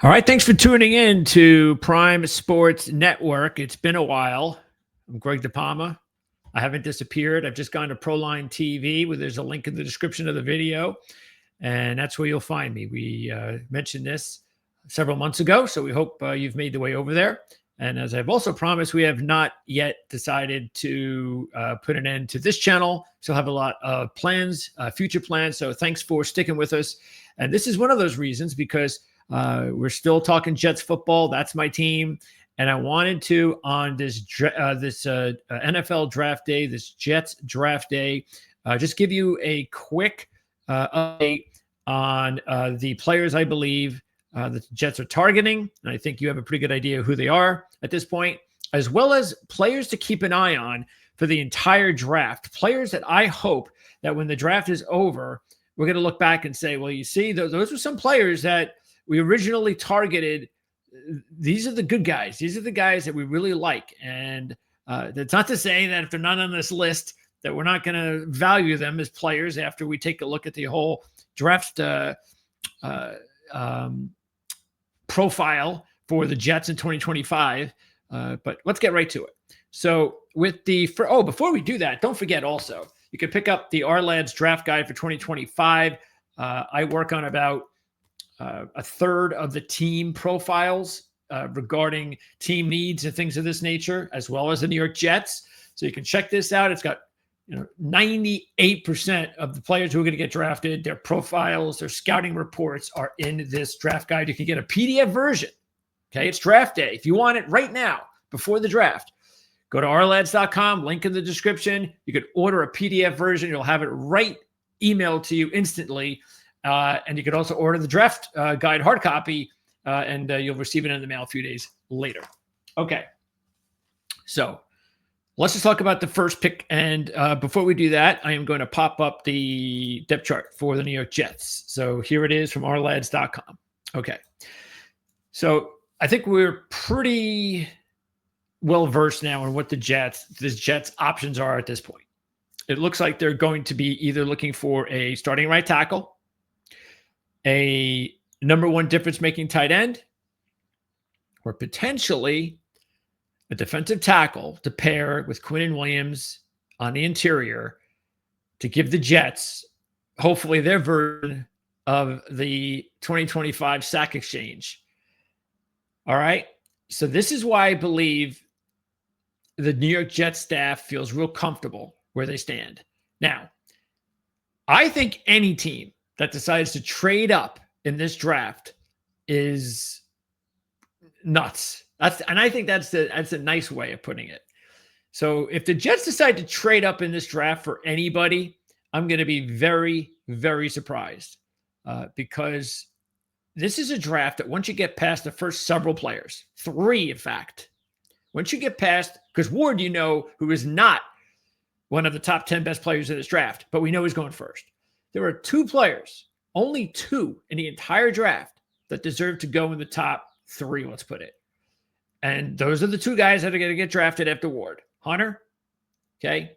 All right, thanks for tuning in to Prime Sports Network. It's been a while. I'm Greg DePalma. I haven't disappeared. I've just gone to Proline TV, where there's a link in the description of the video, and that's where you'll find me. We mentioned this several months ago, so we hope you've made the way over there. And as I've also promised, we have not yet decided to put an end to this channel. Still have a lot of plans, future plans. So thanks for sticking with us. And this is one of those reasons because we're still talking Jets football. That's my team. And I wanted to, on this NFL draft day, this Jets draft day, just give you a quick update on the players I believe the Jets are targeting. And I think you have a pretty good idea who they are at this point, as well as players to keep an eye on for the entire draft. Players that I hope that when the draft is over, we're going to look back and say, well, you see, those were some players that we originally targeted. These are the good guys. These are the guys that we really like. And that's not to say that if they're not on this list, that we're not going to value them as players after we take a look at the whole draft profile for the Jets in 2025. But let's get right to it. So before we do that, don't forget also, you can pick up the Ourlads draft guide for 2025. I work on about a third of the team profiles regarding team needs and things of this nature, as well as the New York Jets. So you can check this out. It's got 98% of the players who are going to get drafted, their profiles, their scouting reports are in this draft guide. You can get a PDF version. Okay, it's draft day. If you want it right now, before the draft, go to ourlads.com, link in the description. You could order a PDF version. You'll have it right emailed to you instantly. And you could also order the draft guide hard copy, and you'll receive it in the mail a few days later. Okay, so let's just talk about the first pick. And before we do that, I am going to pop up the depth chart for the New York Jets. So here it is from ourlads.com. Okay, so I think we're pretty well versed now in what the Jets options are at this point. It looks like they're going to be either looking for a starting right tackle, a number one difference-making tight end, or potentially a defensive tackle to pair with Quinnen Williams on the interior to give the Jets, hopefully, their version of the 2025 sack exchange. All right? So this is why I believe the New York Jets staff feels real comfortable where they stand. Now, I think any team that decides to trade up in this draft is nuts. And I think that's a nice way of putting it. So if the Jets decide to trade up in this draft for anybody, I'm going to be very, very surprised because this is a draft that once you get past the first several players, 3, in fact, once you get past, because Ward, who is not one of the top 10 best players in this draft, but we know he's going first. There are 2 players, only 2 in the entire draft that deserve to go in the top 3, let's put it. And those are the 2 guys that are going to get drafted after Ward. Hunter, okay,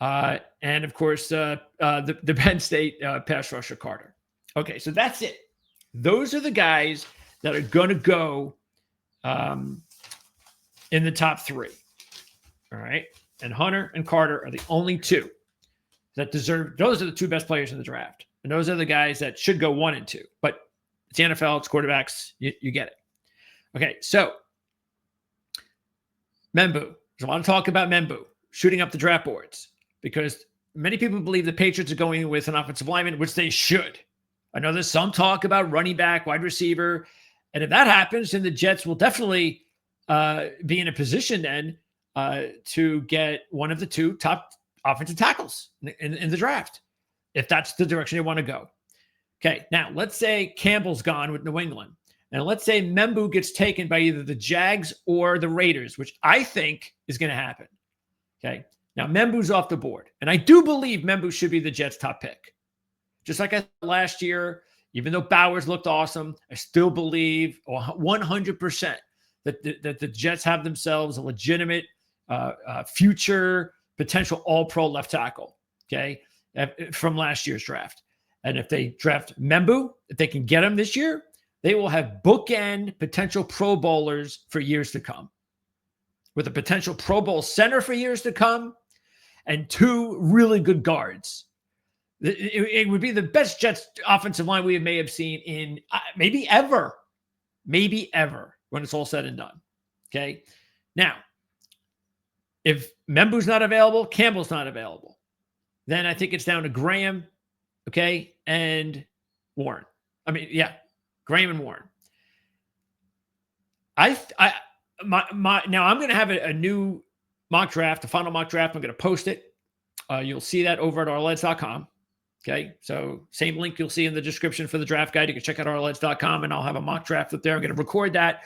and of course, the Penn State pass rusher Carter. Okay, so that's it. Those are the guys that are going to go in the top 3. All right, and Hunter and Carter are the only 2 that deserve. Those are the 2 best players in the draft. And those are the guys that should go 1 and 2. But it's the NFL, it's quarterbacks. You get it. Okay, so Membou. There's a lot of talk about Membou shooting up the draft boards because many people believe the Patriots are going with an offensive lineman, which they should. I know there's some talk about running back, wide receiver. And if that happens, then the Jets will definitely be in a position then to get one of the 2 top offensive tackles in the draft, if that's the direction they want to go. Okay, now let's say Campbell's gone with New England. And let's say Membou gets taken by either the Jags or the Raiders, which I think is going to happen. Okay, now Membou's off the board. And I do believe Membou should be the Jets' top pick. Just like I thought last year, even though Bowers looked awesome, I still believe 100% that the Jets have themselves a legitimate future potential all-pro left tackle, okay, from last year's draft. And if they draft Membou, if they can get him this year, they will have bookend potential Pro Bowlers for years to come, with a potential Pro Bowl center for years to come, and 2 really good guards. It would be the best Jets offensive line we may have seen in maybe ever when it's all said and done. Okay. Now, if Membu's not available, Campbell's not available, then I think it's down to Graham, okay, and Warren. Graham and Warren. Now I'm going to have a new mock draft, a final mock draft. I'm going to post it. You'll see that over at ourleds.com. Okay. So same link you'll see in the description for the draft guide. You can check out ourleds.com, and I'll have a mock draft up there. I'm going to record that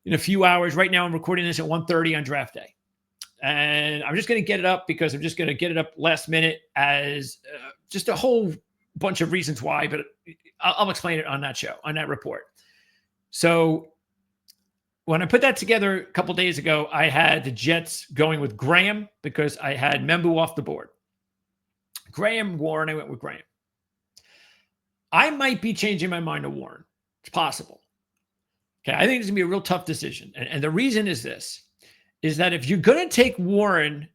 in a few hours. Right now I'm recording this at 1:30 on draft day. And I'm just going to get it up because I'm just going to get it up last minute as just a whole bunch of reasons why, but I'll explain it on that show, on that report. So when I put that together a couple days ago, I had the Jets going with Graham because I had Membu off the board. Graham, Warren, I went with Graham. I might be changing my mind to Warren. It's possible. Okay, I think it's going to be a real tough decision. And the reason is this, is that if you're going to take Warren,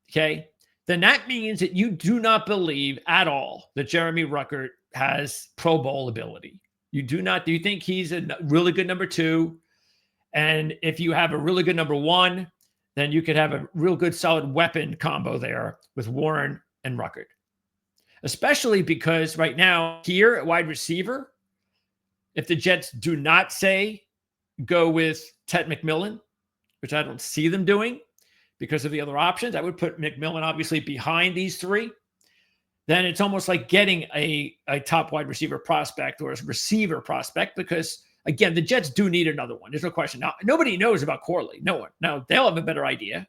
okay, then that means that you do not believe at all that Jeremy Ruckert has Pro Bowl ability. You do not. Do you think he's a really good number 2? And if you have a really good number 1, then you could have a real good solid weapon combo there with Warren and Ruckert. Especially because right now here at wide receiver, if the Jets do not say go with Ted McMillan, which I don't see them doing because of the other options, I would put McMillan obviously behind these 3. Then it's almost like getting a top wide receiver prospect or a receiver prospect because, again, the Jets do need another one. There's no question. Now, nobody knows about Corley. No one. Now, they'll have a better idea.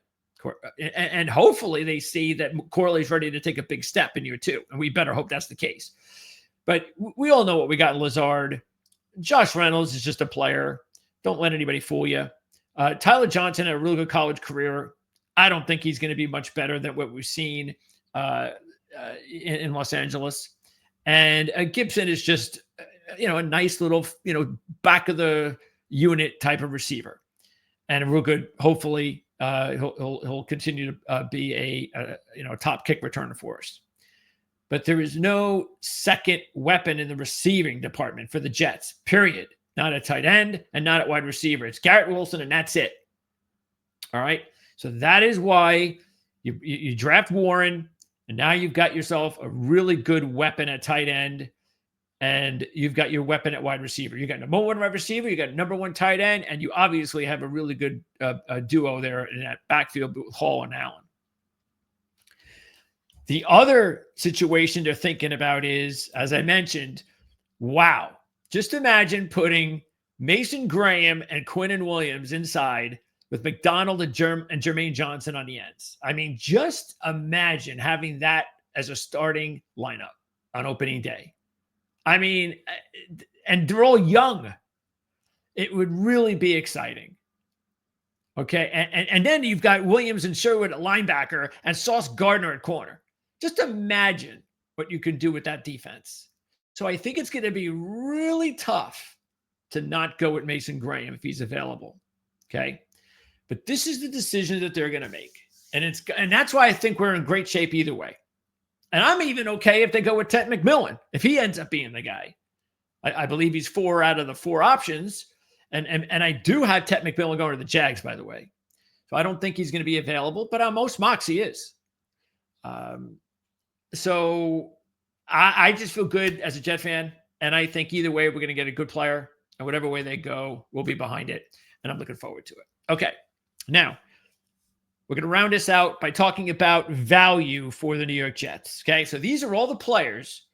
And hopefully they see that Corley's ready to take a big step in year 2. And we better hope that's the case. But we all know what we got in Lazard. Josh Reynolds is just a player. Don't let anybody fool you. Tyler Johnson had a really good college career. I don't think he's going to be much better than what we've seen in Los Angeles. And Gibson is just, a nice little, back of the unit type of receiver, and a real good. Hopefully, he'll continue to be a top kick returner for us. But there is no second weapon in the receiving department for the Jets. Period. Not at tight end and not at wide receiver. It's Garrett Wilson, and that's it. All right. So that is why you draft Warren, and now you've got yourself a really good weapon at tight end, and you've got your weapon at wide receiver. You got number 1 wide receiver, you got number 1 tight end, and you obviously have a really good duo there in that backfield with Hall and Allen. The other situation they're thinking about is, as I mentioned, wow. Just imagine putting Mason Graham and Quinnen Williams inside with McDonald and Jermaine Johnson on the ends. I mean, just imagine having that as a starting lineup on opening day. I mean, and they're all young. It would really be exciting. Okay, and then you've got Williams and Sherwood at linebacker and Sauce Gardner at corner. Just imagine what you can do with that defense. So I think it's going to be really tough to not go with Mason Graham if he's available. Okay. But this is the decision that they're going to make. And that's why I think we're in great shape either way. And I'm even okay if they go with Ted McMillan, if he ends up being the guy. I believe he's 4 out of the 4 options. And I do have Ted McMillan going to the Jags, by the way. So I don't think he's going to be available, but on most mocks he is. So I just feel good as a Jet fan. And I think either way, we're going to get a good player. And whatever way they go, we'll be behind it. And I'm looking forward to it. Okay. Now, we're going to round this out by talking about value for the New York Jets. Okay. So these are all the players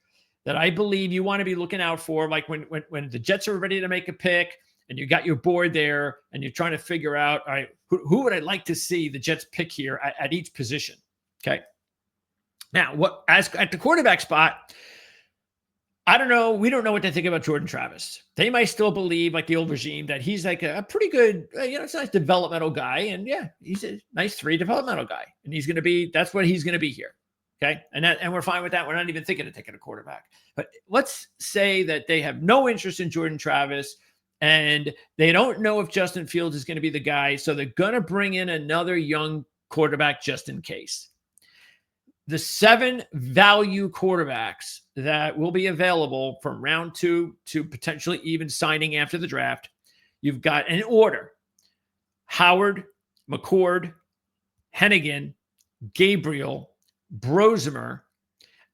that I believe you want to be looking out for. Like when the Jets are ready to make a pick and you got your board there and you're trying to figure out, all right, who would I like to see the Jets pick here at each position? Okay. Now, as at the quarterback spot, I don't know. We don't know what to think about Jordan Travis. They might still believe, like the old regime, that he's like a pretty good, it's a nice developmental guy. And yeah, he's a nice 3 developmental guy. And that's what he's going to be here. Okay. And we're fine with that. We're not even thinking of taking a quarterback. But let's say that they have no interest in Jordan Travis and they don't know if Justin Fields is going to be the guy. So they're going to bring in another young quarterback just in case. The 7 value quarterbacks that will be available from round 2 to potentially even signing after the draft, you've got in order: Howard, McCord, Hennigan, Gabriel, Brozimer,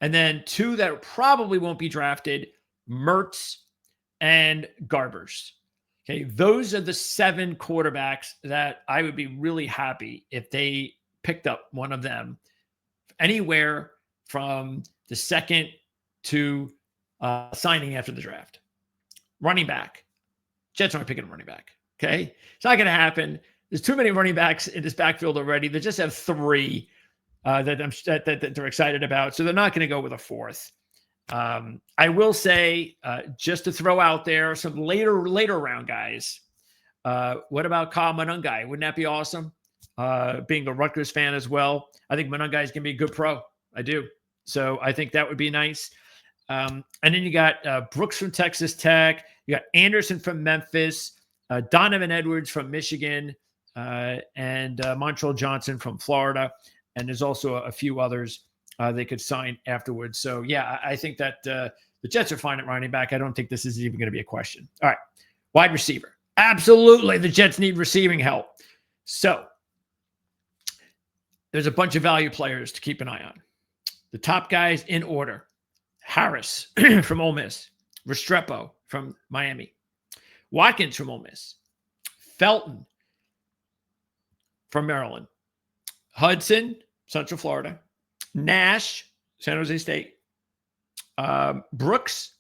and then 2 that probably won't be drafted: Mertz and Garbers. Okay, those are the 7 quarterbacks that I would be really happy if they picked up one of them anywhere from the 2nd to signing after the draft. Running back. Jets aren't picking a running back. Okay, it's not going to happen. There's too many running backs in this backfield already. They just have 3 that they're excited about. So they're not going to go with a 4th. I will say, just to throw out there some later round guys. What about Kyle Monangai? Wouldn't that be awesome? Being a Rutgers fan as well, I think Monangai is going to be a good pro. I do. So I think that would be nice. And then you got Brooks from Texas Tech. You got Anderson from Memphis, Donovan Edwards from Michigan, and Montrell Johnson from Florida. And there's also a few others they could sign afterwards. So, yeah, I think that the Jets are fine at running back. I don't think this is even going to be a question. All right, wide receiver. Absolutely, the Jets need receiving help. So there's a bunch of value players to keep an eye on. The top guys in order: Harris from Ole Miss, Restrepo from Miami, Watkins from Ole Miss, Felton from Maryland, Hudson, Central Florida, Nash, San Jose State, Brooks,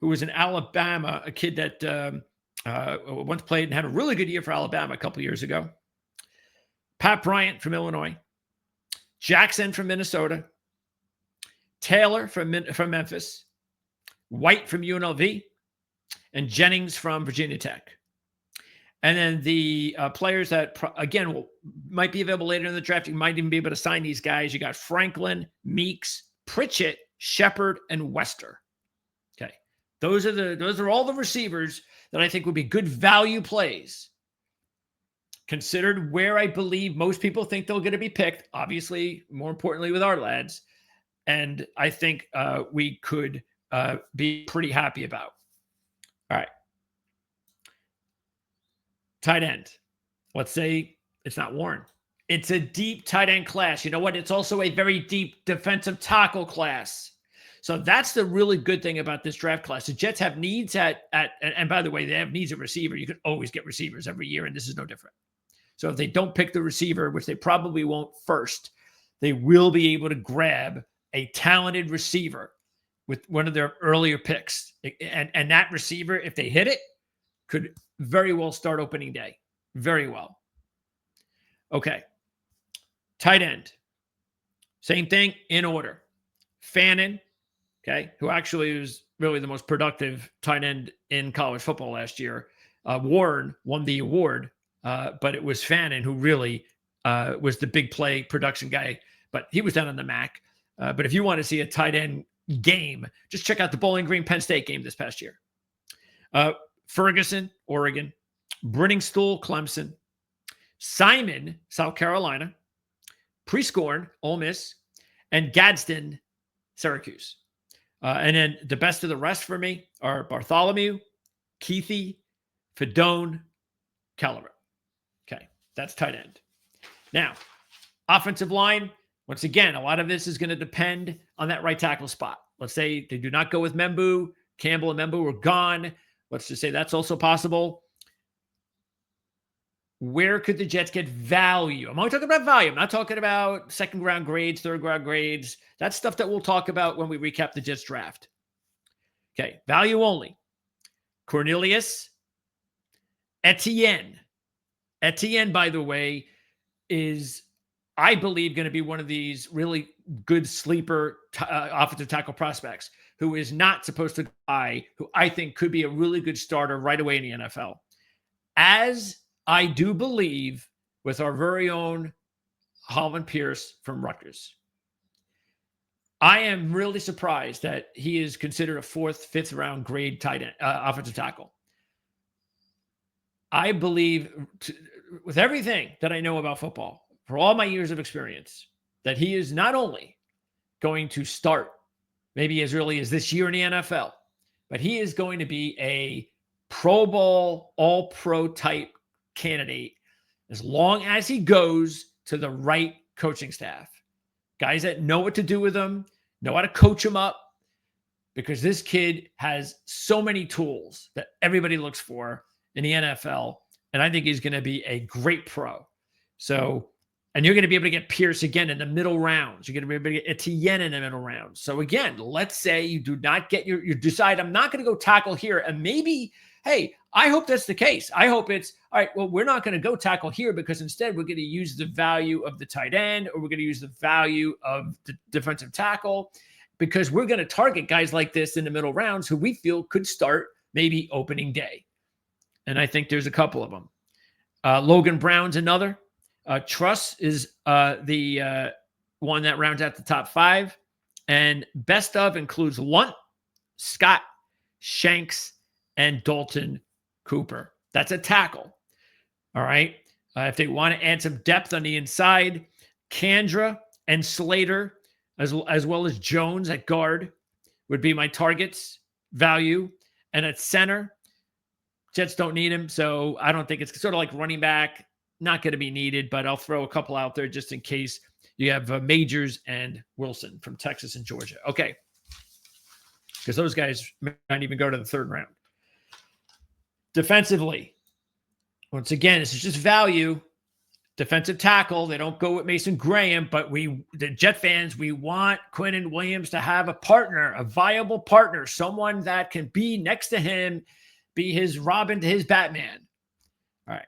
who was in Alabama, a kid that once played and had a really good year for Alabama a couple years ago, Pat Bryant from Illinois, Jackson from Minnesota, Taylor from Memphis, White from UNLV, and Jennings from Virginia Tech. And then the players that, again, might be available later in the draft, you might even be able to sign these guys. You got Franklin, Meeks, Pritchett, Shepard, and Wester. Okay. Those are all the receivers that I think would be good value plays, considered where I believe most people think they're going to be picked, obviously, more importantly with our lads. And I think we could be pretty happy about. All right. Tight end. Let's say it's not Warren. It's a deep tight end class. You know what? It's also a very deep defensive tackle class. So that's the really good thing about this draft class. The Jets have needs and by the way, they have needs at receiver. You can always get receivers every year, and this is no different. So if they don't pick the receiver, which they probably won't first, they will be able to grab a talented receiver with one of their earlier picks. And that receiver, if they hit it, could very well start opening day. Very well. Okay. Tight end. Same thing in order. Fannin, okay, who actually was really the most productive tight end in college football last year. Warren won the award, but it was Fannin who really was the big play production guy, but he was down on the MAC. But if you want to see a tight end game, just check out the Bowling Green Penn State game this past year. Ferguson, Oregon, Brenningstool, Clemson, Simon, South Carolina, Prescorn, Ole Miss, and Gadsden, Syracuse. And then the best of the rest for me are Bartholomew, Keithy, Fedone, Caliber. Okay, that's tight end. Now, offensive line, once again, a lot of this is going to depend on that right tackle spot. Let's say they do not go with Membu. Campbell and Membu are gone. Let's just say that's also possible. Where could the Jets get value? I'm only talking about value. I'm not talking about second round grades, third round grades. That's stuff that we'll talk about when we recap the Jets draft. Okay, value only. Cornelius, Etienne. Etienne, by the way, is, I believe, going to be one of these really good sleeper offensive tackle prospects who is not supposed to die, who I think could be a really good starter right away in the NFL. As I do believe with our very own Holman Pierce from Rutgers. I am really surprised that he is considered a 4th, 5th round grade tight end, offensive tackle. I believe, with everything that I know about football, for all my years of experience, that he is not only going to start maybe as early as this year in the NFL, but he is going to be a Pro Bowl, all-pro type candidate as long as he goes to the right coaching staff. Guys that know what to do with him, know how to coach him up, because this kid has so many tools that everybody looks for in the NFL, and I think he's going to be a great pro. So, and you're going to be able to get Pierce again in the middle rounds. You're going to be able to get Etienne in the middle rounds. So again, let's say you do not get you decide, I'm not going to go tackle here, and maybe, hey, I hope that's the case. I hope it's, all right, well, we're not going to go tackle here because instead we're going to use the value of the tight end, or we're going to use the value of the defensive tackle, because we're going to target guys like this in the middle rounds who we feel could start maybe opening day. And I think there's a couple of them. Logan Brown's another. Truss is the one that rounds out the top 5. And best of includes Lunt, Scott, Shanks, and Dalton Cooper. That's a tackle. All right. If they want to add some depth on the inside, Kandra and Slater, as well as Jones at guard, would be my targets value. And at center, Jets don't need him, so I don't think it's sort of like running back, not going to be needed, but I'll throw a couple out there just in case. You have Majors and Wilson from Texas and Georgia. Okay. Because those guys might even go to the 3rd round. Defensively, once again, this is just value. Defensive tackle, they don't go with Mason Graham, but the Jet fans, we want Quinnen Williams to have a partner, a viable partner, someone that can be next to him, be his Robin to his Batman. All right.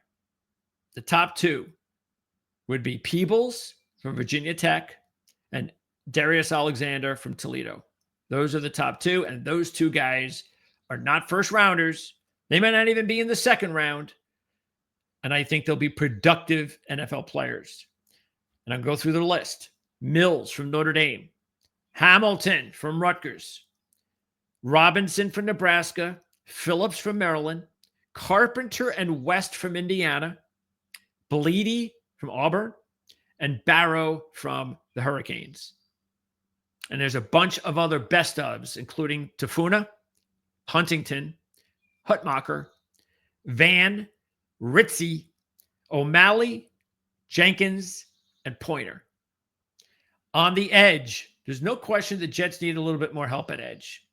The top 2 would be Peebles from Virginia Tech and Darius Alexander from Toledo. Those are the top 2, and those 2 guys are not first rounders. They might not even be in the 2nd round. And I think they'll be productive NFL players. And I'll go through the list. Mills from Notre Dame. Hamilton from Rutgers. Robinson from Nebraska. Phillips from Maryland. Carpenter and West from Indiana. Bleedy from Auburn. And Barrow from the Hurricanes. And there's a bunch of other best ofs, including Tafuna, Huntington, Hutmacher, Van, Ritzy, O'Malley, Jenkins, and Pointer. On the edge, there's no question the Jets need a little bit more help at edge.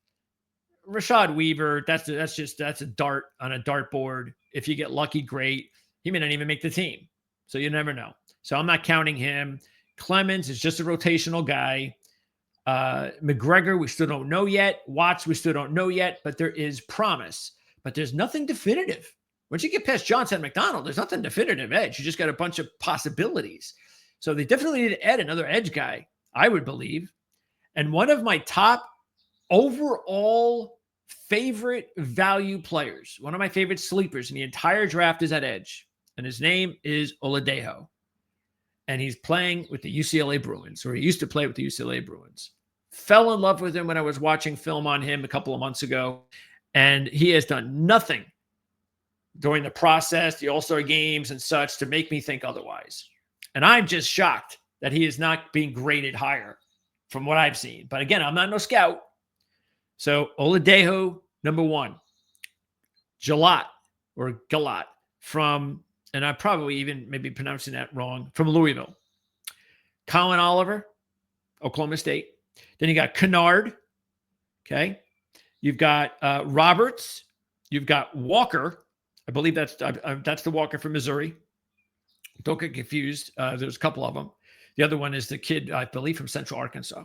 Rashad Weaver, that's a dart on a dartboard. If you get lucky, great. He may not even make the team, so you never know. So I'm not counting him. Clemens is just a rotational guy. McGregor, we still don't know yet. Watts, we still don't know yet, but there is promise. But there's nothing definitive. Once you get past Johnson and McDonald, there's nothing definitive edge. You just got a bunch of possibilities. So they definitely need to add another edge guy, I would believe. And one of my top overall favorite value players, one of my favorite sleepers in the entire draft is at edge. And his name is Oladejo. And he's playing with the UCLA Bruins, or he used to play with the UCLA Bruins. Fell in love with him when I was watching film on him a couple of months ago. And he has done nothing during the process, the All-Star games and such, to make me think otherwise. And I'm just shocked that he is not being graded higher from what I've seen. But again, I'm not no scout. So Oladejo, number 1. Galat from, and I'm probably even maybe pronouncing that wrong, from Louisville. Colin Oliver, Oklahoma State. Then you got Kennard. Okay. You've got Roberts. You've got Walker. I believe that's the Walker from Missouri. Don't get confused. There's a couple of them. The other one is the kid, I believe, from Central Arkansas.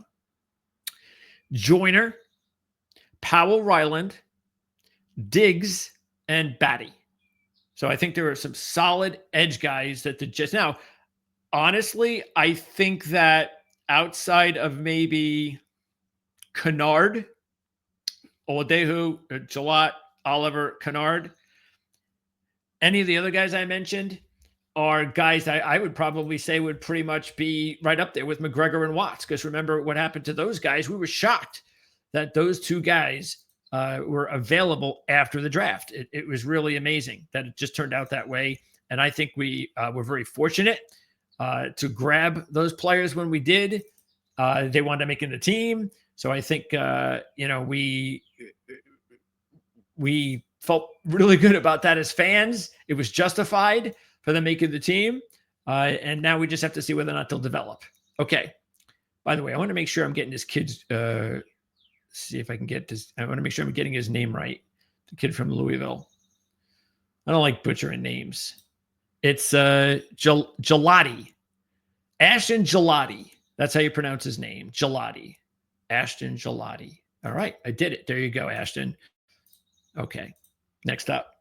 Joyner, Powell Ryland, Diggs, and Batty. So I think there are some solid edge guys that the Jets. Now, honestly, I think that outside of maybe Kennard, Oladejo, Galat, Oliver, Kennard, any of the other guys I mentioned, are guys I would probably say would pretty much be right up there with McGregor and Watts. Because remember what happened to those guys? We were shocked that those two guys were available after the draft. It was really amazing that it just turned out that way. And I think we were very fortunate to grab those players when we did. They wound up making the team. So I think, we felt really good about that as fans. It was justified for them making the team. And now we just have to see whether or not they'll develop. Okay. By the way, I want to make sure I'm getting this kid's, see if I can get this. I want to make sure I'm getting his name right. The kid from Louisville. I don't like butchering names. It's Gelati. Ashton Gelati. That's how you pronounce his name. Gelati. Ashton Gelati. All right. I did it. There you go, Ashton. Okay. Next up.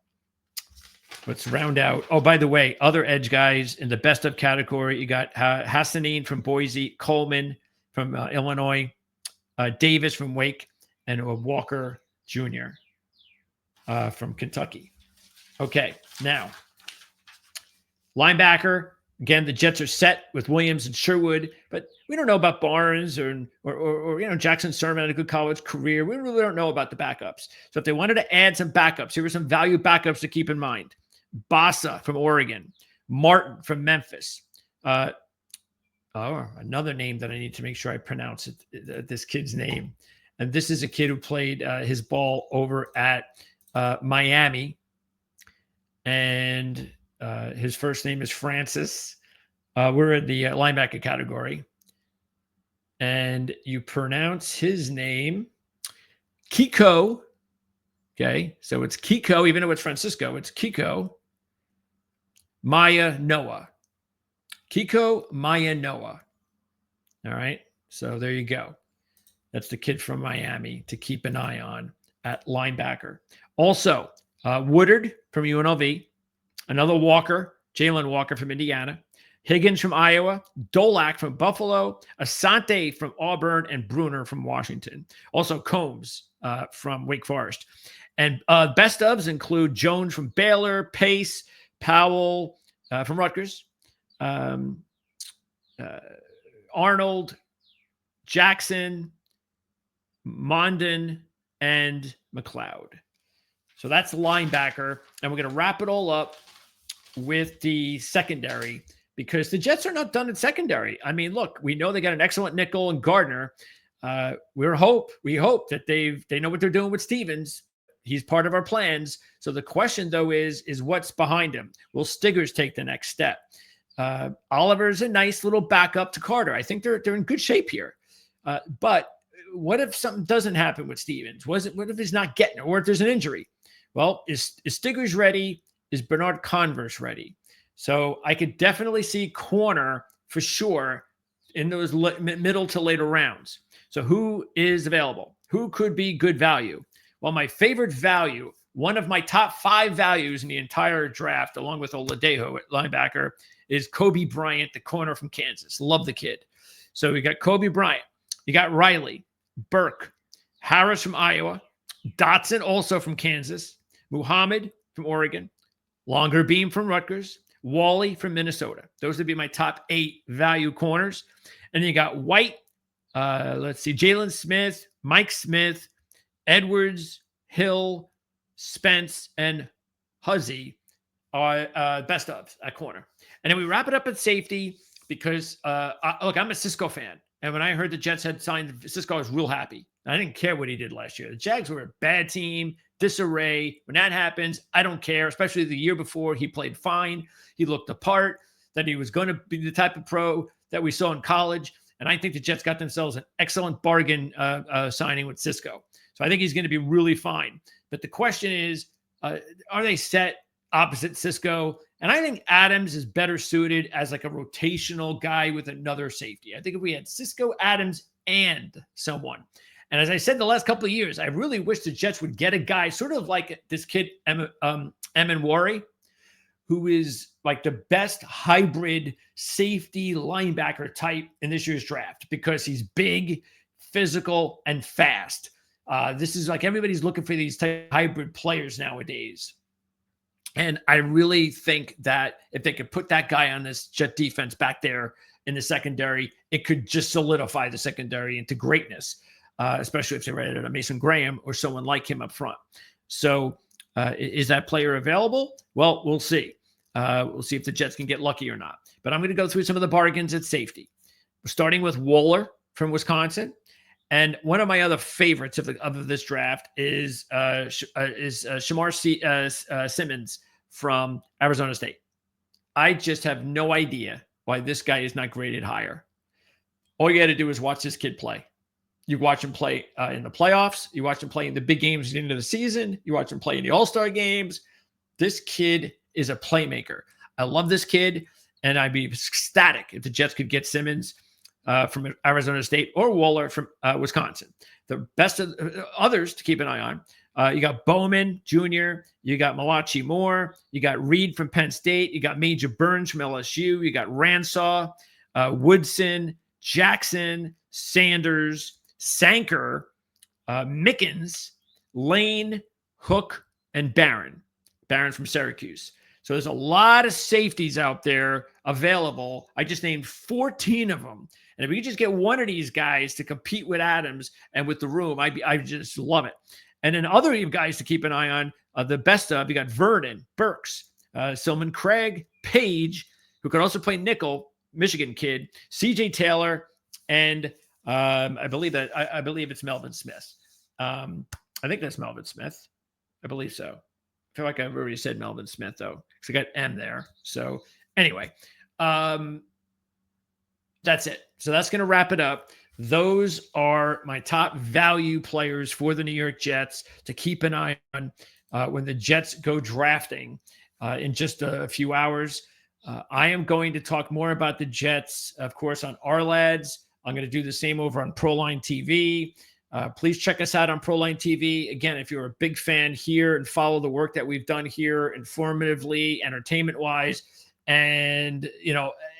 Let's round out. Oh, by the way, other edge guys in the best of category. You got Hassanin from Boise, Coleman from Illinois, Davis from Wake, and Walker Jr. From Kentucky. Okay, now linebacker. Again, the Jets are set with Williams and Sherwood, but we don't know about Barnes or Jackson Sermon had a good college career. We really don't know about the backups. So if they wanted to add some backups, here are some value backups to keep in mind. Bassa from Oregon, Martin from Memphis. Another name that I need to make sure I pronounce this kid's name. And this is a kid who played his ball over at Miami. And his first name is Francis. We're in the linebacker category. And you pronounce his name Kiko. Okay, so it's Kiko, even though it's Francisco, it's Kiko Maya Noah. Kiko Maya Noah. All right, so there you go. That's the kid from Miami to keep an eye on at linebacker. Also, Woodard from UNLV, another Walker, Jalen Walker from Indiana, Higgins from Iowa, Dolak from Buffalo, Asante from Auburn, and Bruner from Washington. Also Combs from Wake Forest. And best ofs include Jones from Baylor, Pace, Powell from Rutgers, Arnold, Jackson, Mondon, and McLeod. So that's linebacker. And we're going to wrap it all up with the secondary because the Jets are not done at secondary. I mean, look, we know they got an excellent nickel in Gardner. We hope that they know what they're doing with Stevens. He's part of our plans. So the question, though, is what's behind him? Will Stiggers take the next step? Oliver's a nice little backup to Carter. I think they're in good shape here. But what if something doesn't happen with Stevens? What if he's not getting it, or if there's an injury? Well, is Stiggers ready? Is Bernard Converse ready? So I could definitely see corner for sure in those middle to later rounds. So who is available? Who could be good value? Well, my favorite value, one of my top 5 values in the entire draft, along with Oladejo at linebacker, is Kobe Bryant, the corner from Kansas. Love the kid. So we got Kobe Bryant. You got Riley, Burke, Harris from Iowa, Dotson also from Kansas, Muhammad from Oregon, Longer Beam from Rutgers, Wally from Minnesota. Those would be my top 8 value corners. And then you got White, Jalen Smith, Mike Smith, Edwards, Hill, Spence, and Huzzy are best of at corner. And then we wrap it up at safety because, I'm a Cisco fan. And when I heard the Jets had signed Cisco, I was real happy. I didn't care what he did last year. The Jags were a bad team, disarray. When that happens, I don't care, especially the year before. He played fine. He looked the part that he was going to be the type of pro that we saw in college. And I think the Jets got themselves an excellent bargain signing with Cisco. So I think he's going to be really fine. But the question is, are they set opposite Cisco? And I think Adams is better suited as like a rotational guy with another safety. I think if we had Cisco, Adams, and someone. And as I said the last couple of years, I really wish the Jets would get a guy sort of like this kid, Emin Wari, who is like the best hybrid safety linebacker type in this year's draft because he's big, physical, and fast. This is like everybody's looking for these type of hybrid players nowadays. And I really think that if they could put that guy on this Jet defense back there in the secondary, it could just solidify the secondary into greatness, especially if they ran it on Mason Graham or someone like him up front. So is that player available? Well, we'll see. We'll see if the Jets can get lucky or not. But I'm going to go through some of the bargains at safety. We're starting with Waller from Wisconsin. And one of my other favorites of this draft is Shamar Simmons from Arizona State. I just have no idea why this guy is not graded higher. All you got to do is watch this kid play. You watch him play in the playoffs. You watch him play in the big games at the end of the season. You watch him play in the All-Star games. This kid is a playmaker. I love this kid, and I'd be ecstatic if the Jets could get Simmons from Arizona State or Waller from Wisconsin. The best of others to keep an eye on. You got Bowman Jr., you got Malachi Moore, you got Reed from Penn State, you got Major Burns from LSU, you got Ransaw, Woodson, Jackson, Sanders, Sanker, Mickens, Lane, Hook, and Barron. Barron from Syracuse. So there's a lot of safeties out there available. I just named 14 of them. And if we could just get one of these guys to compete with Adams and with the room, I just love it. And then other guys to keep an eye on, the best of, you got Vernon, Burks, Silman Craig, Page, who could also play nickel, Michigan kid, CJ Taylor, and I believe it's Melvin Smith. I think that's Melvin Smith. I believe so. I feel like I've already said Melvin Smith, though, because I got M there. So anyway, that's it. So that's going to wrap it up. Those are my top value players for the New York Jets to keep an eye on when the Jets go drafting in just a few hours. I am going to talk more about the Jets, of course, on Ourlads. I'm going to do the same over on Proline TV. Please check us out on Proline TV. Again, if you're a big fan here and follow the work that we've done here informatively, entertainment-wise, and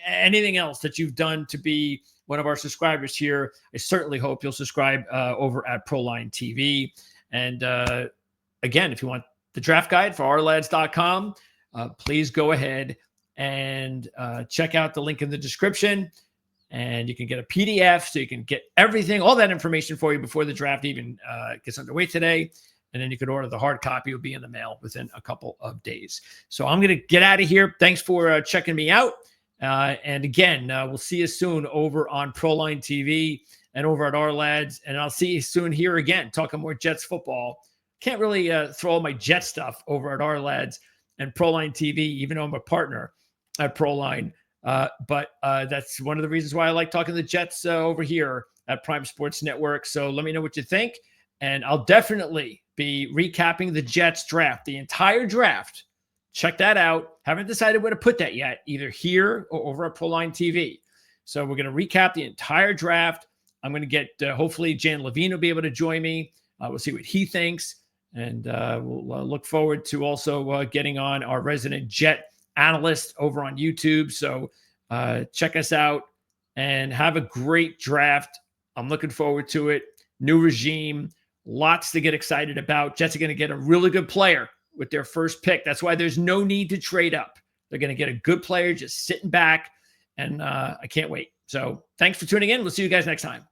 anything else that you've done to be one of our subscribers here, I certainly hope you'll subscribe over at Proline TV. And again, if you want the draft guide for ourlads.com, please go ahead and check out the link in the description. And you can get a PDF so you can get everything, all that information for you before the draft even gets underway today. And then you could order the hard copy. It'll be in the mail within a couple of days. So I'm going to get out of here. Thanks for checking me out. And again, we'll see you soon over on Proline TV and over at Ourlads. And I'll see you soon here again, talking more Jets football. Can't really throw all my Jet stuff over at Ourlads and Proline TV, even though I'm a partner at Proline. But that's one of the reasons why I like talking to the Jets over here at Prime Sports Network. So let me know what you think. And I'll definitely be recapping the Jets draft, the entire draft. Check that out. Haven't decided where to put that yet, either here or over at Proline TV. So we're going to recap the entire draft. I'm going to get, hopefully, Jan Levine will be able to join me. We'll see what he thinks. And we'll look forward to also getting on our resident Jet analyst over on YouTube. So check us out and have a great draft. I'm looking forward to it. New regime, lots to get excited about. Jets are going to get a really good player with their first pick. That's why there's no need to trade up. They're going to get a good player just sitting back, and I can't wait. So thanks for tuning in. We'll see you guys next time.